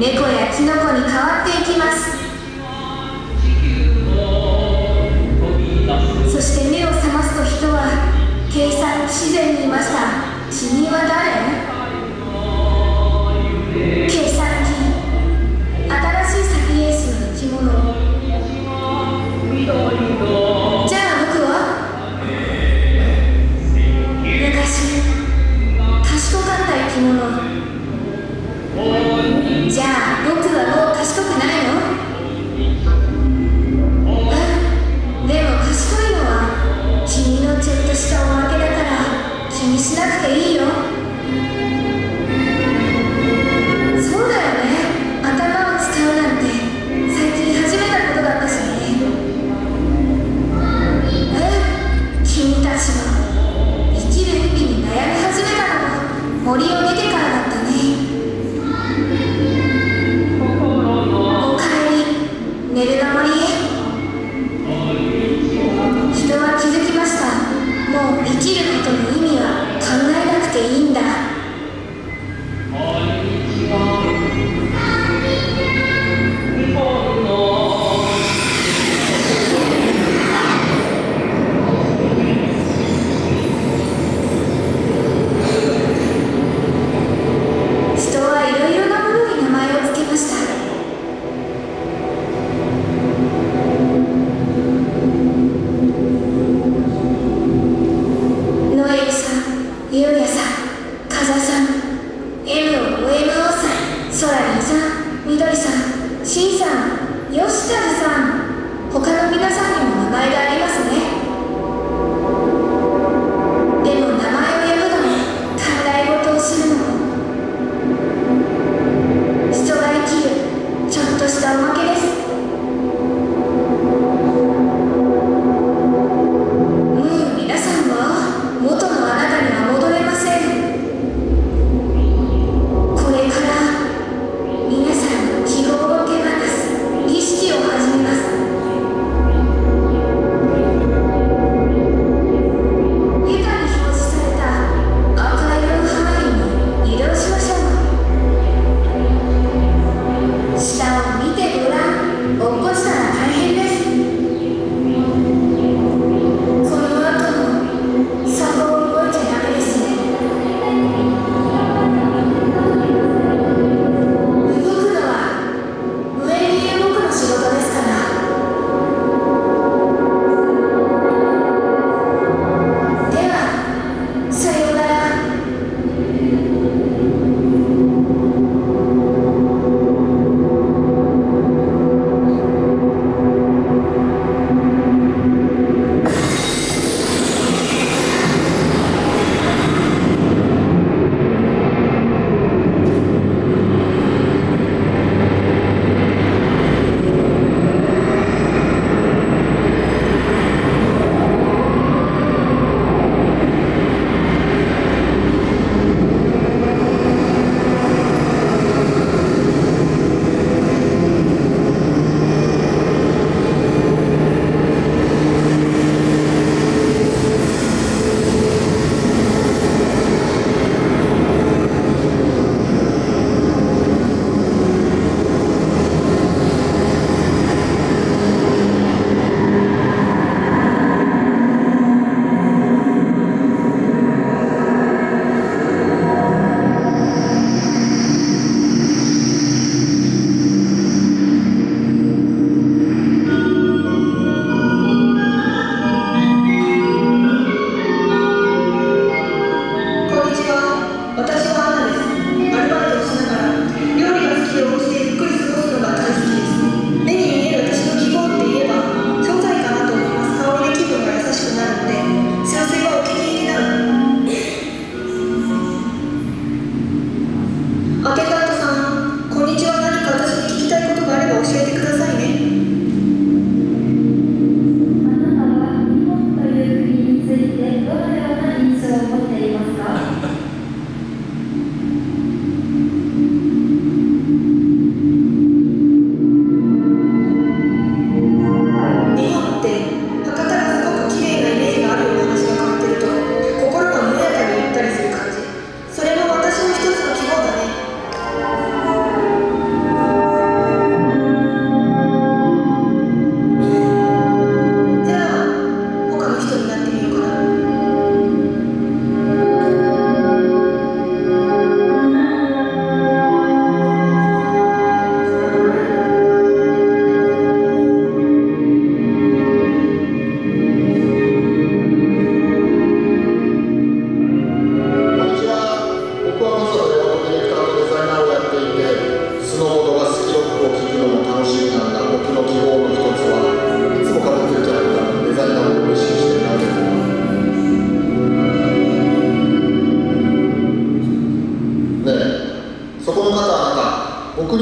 猫やキノコに変わっていきます。そして目を覚ますと人は計算不自然にいました。君は誰？計算機、新しいサピエンスの生き物。じゃあ僕は昔賢かった生き物。じゃあ僕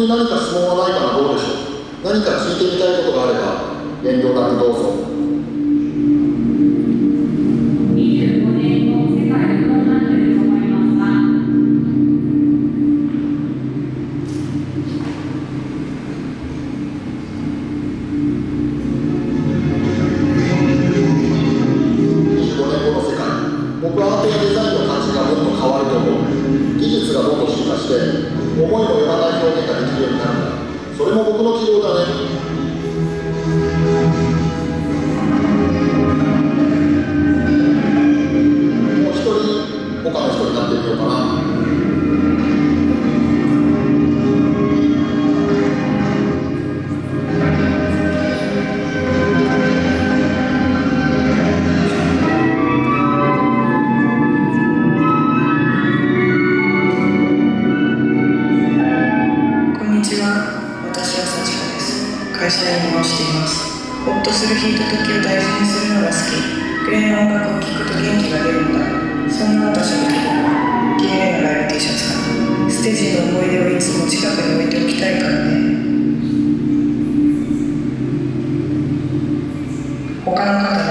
に何か質問はないかな。どうでしょう。何か聞いてみたいことがあれば遠慮なくどうぞ。25年後世界どうなってると思いますか？25年後の世界、僕はアートやデザインの価値がもっと変わると思う。技術がどんどん進化して思いもよらない表現ができるようになるんだ。それも僕の希望だね。もう一人他の人になってみようかな。会社員をしています。ほっとするひとときを大事にするのが好き。クレーン音楽を聴くと元気が出るんだ。そんな私の希望は DNA のライブ T シャツだ。ステージの思い出をいつも近くに置いておきたいからね。他の方で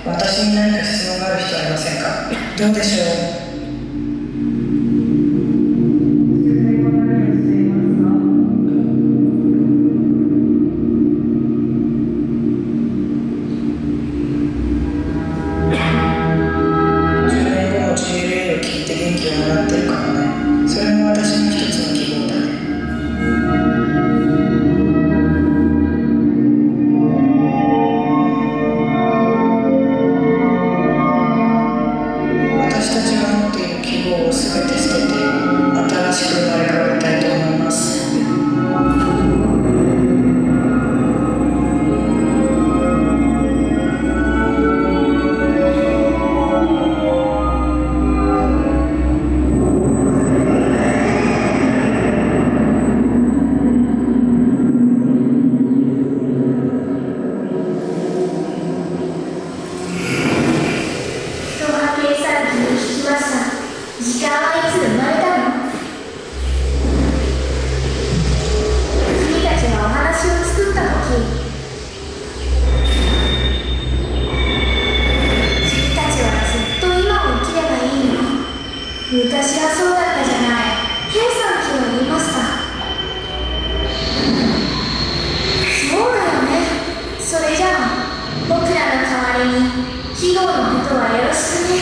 私に何か質問がある人はいませんか？どうでしょう？昔はそうだったじゃない。計算機は言いますか？そうだよね。それじゃあ僕らの代わりに記号のことはよろしくね。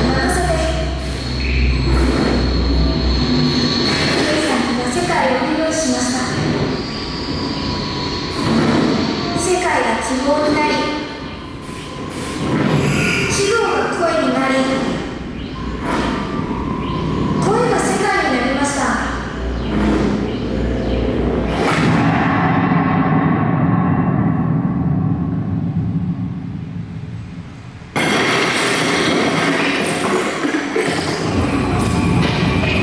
任せて。計算機が世界を利用しました。世界が記号になり、記号が声になり、声が世界になりました。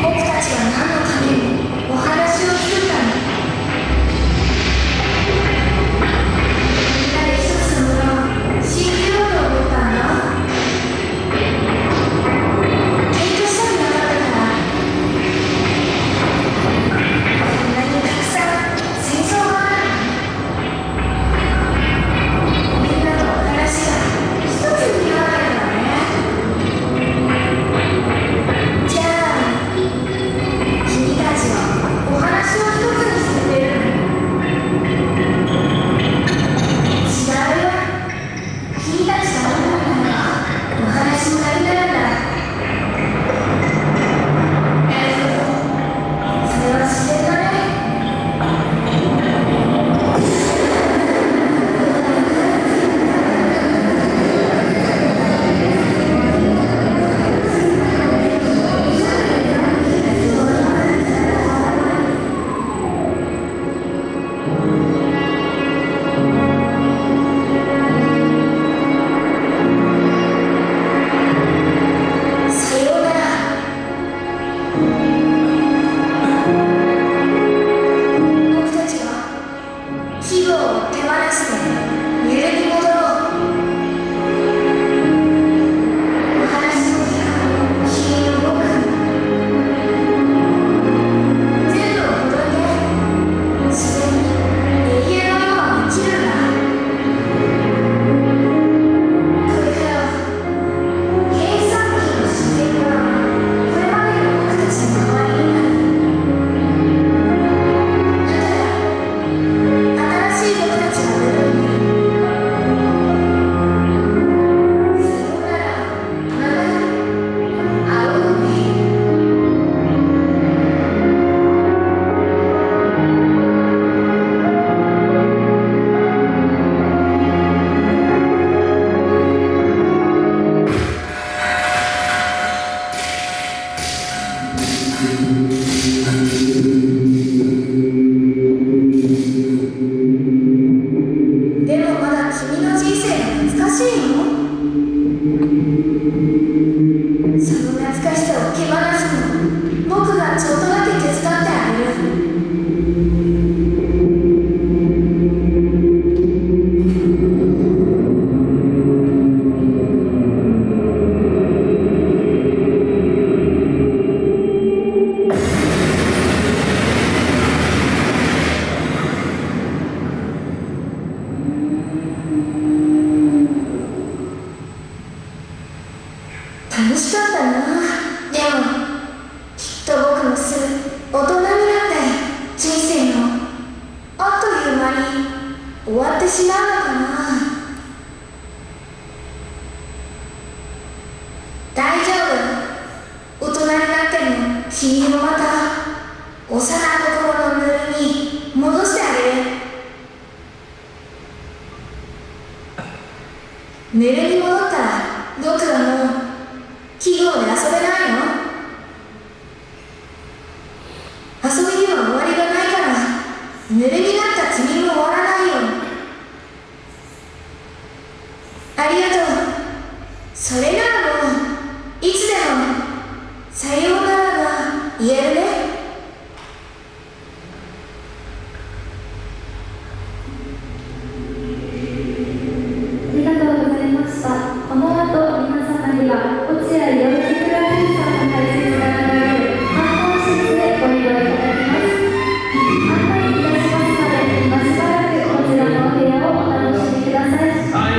僕たちは何のためにお話を作ったの？みんなで一つのものを信じようと思ったんだ。君の人生が難しいの？その懐かしさを手放すの僕がちょっとだけ手伝ってあげる。楽しかったな。でもきっと僕もすぐ大人になって人生のあっという間に終わってしまうのかな。大丈夫。大人になっても君もまた幼い心のぬるみ戻してあげる。ぬるみ戻ったら僕はもう記号で遊べないの？遊びには終わりがないから、ぬるになった君も終わらないよ。ありがとう。それならもういつでもさようならが言えるね。ありがとうございました。この後皆様には落合陽一プロデューサーの解説が流れる観光室へご利用いただきます。案内いたしますので、今しばらくこちらのお部屋をお楽しみください。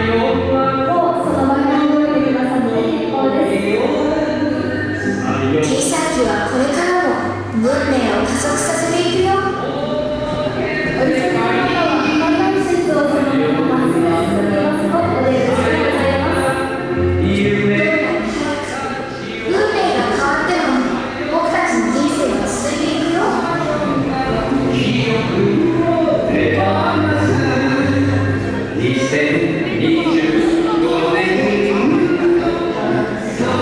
もうその場に動いてくださって結構です。計算機はこれからも文明を加速させていくよ。お急ぎの方は観覧室をそのまままっすぐ進みますとお出口でございます。運命が変わっても僕たちの人生は続いていくよ。2025年さよな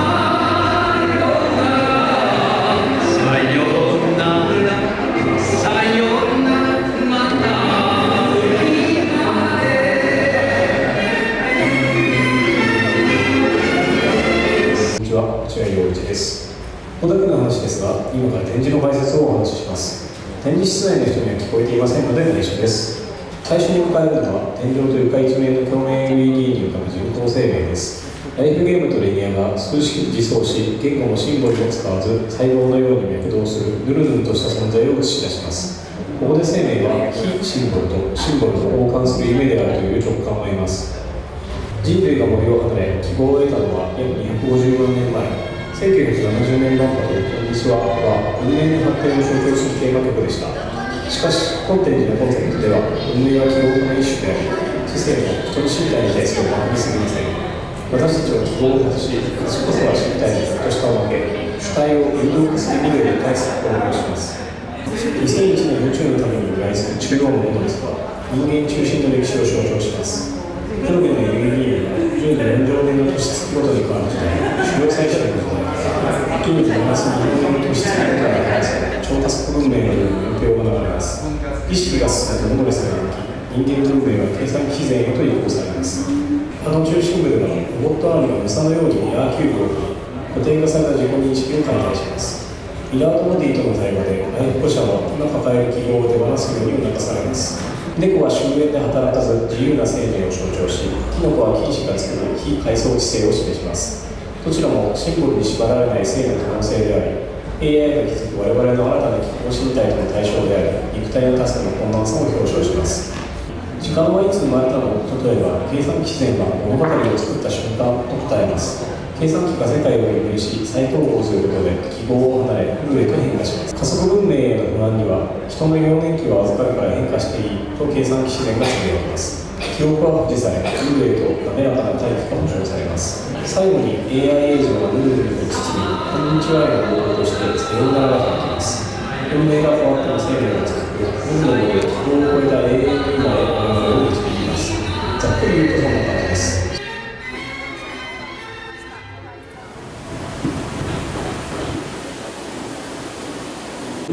らさよならまた次まで。こんにちは、落合陽一です。ここだけの話ですが、今から展示の解説をお話しします。展示室内の人には聞こえていませんので内緒です。最初に迎えるのは、天井と床一面の鏡面 LED に浮かぶ人工生命です。ライフゲームとレニアが数式自走し、言語もシンボルも使わず、細胞のように脈動するヌルヌルとした存在を映し出します。ここで生命は非シンボルとシンボルと交換する夢であるという直感を得ます。人類が森を離れ希望を得たのは約250万年前。1970年万博こんにちはは文明の発展を象徴するテーマ曲でした。しかし本展示のコンセプトでは文明は記号化の一種であり、知性も人の身体に対する学びすぎません。私たちは記号を外し、私こそは身体にちょっとしたを分け、主体を有力化する理由で対策を表します。2001年宇宙のために由来する中央のものですが、人間中心の歴史を象徴します。上下の LED は10年40年の年月ごとに変わる時代、主要採取の時代から秋にマイナス20年の年月ごとに変わらせ、超加速文明のように運用が流れます。意識が進んで戻りされる時、人間文明は計算機自然へと移行されます。あの中心部ではロボットアームが草のようにエアーキューブを振り、固定化された自己認識を解体します。ミラーとボディとの対話で愛保護者は今抱える記号を手放すように促されます。猫は終焉で働かず自由な生命を象徴し、キノコは菌糸が作る非階層知性を示します。どちらもシンボルに縛られない生の可能性であり、AI が築く我々の新たな機構身体との対象であり、肉体のタスクの困難さを表彰します。時間はいつ生まれたの？例えば、計算機自然が物語を作った瞬間と答えます。計算機が世界を分類し、再統合することで記号を離れ、フルへと変化します。加速文明への不安には、人の幼年期を預かるから変化していいと計算機自然が告げられます。記憶は保持され、フルへと滑らかな回帰が保証されます。最後に AI エイジのヌルヌルと包み、こんにちはへの応募としてさようならが書きます。運命が変わっても生命が続く、運命の記号を超えた永遠の今へ我々を導きます。ざっくり言うとそんな感じです。こ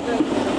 うん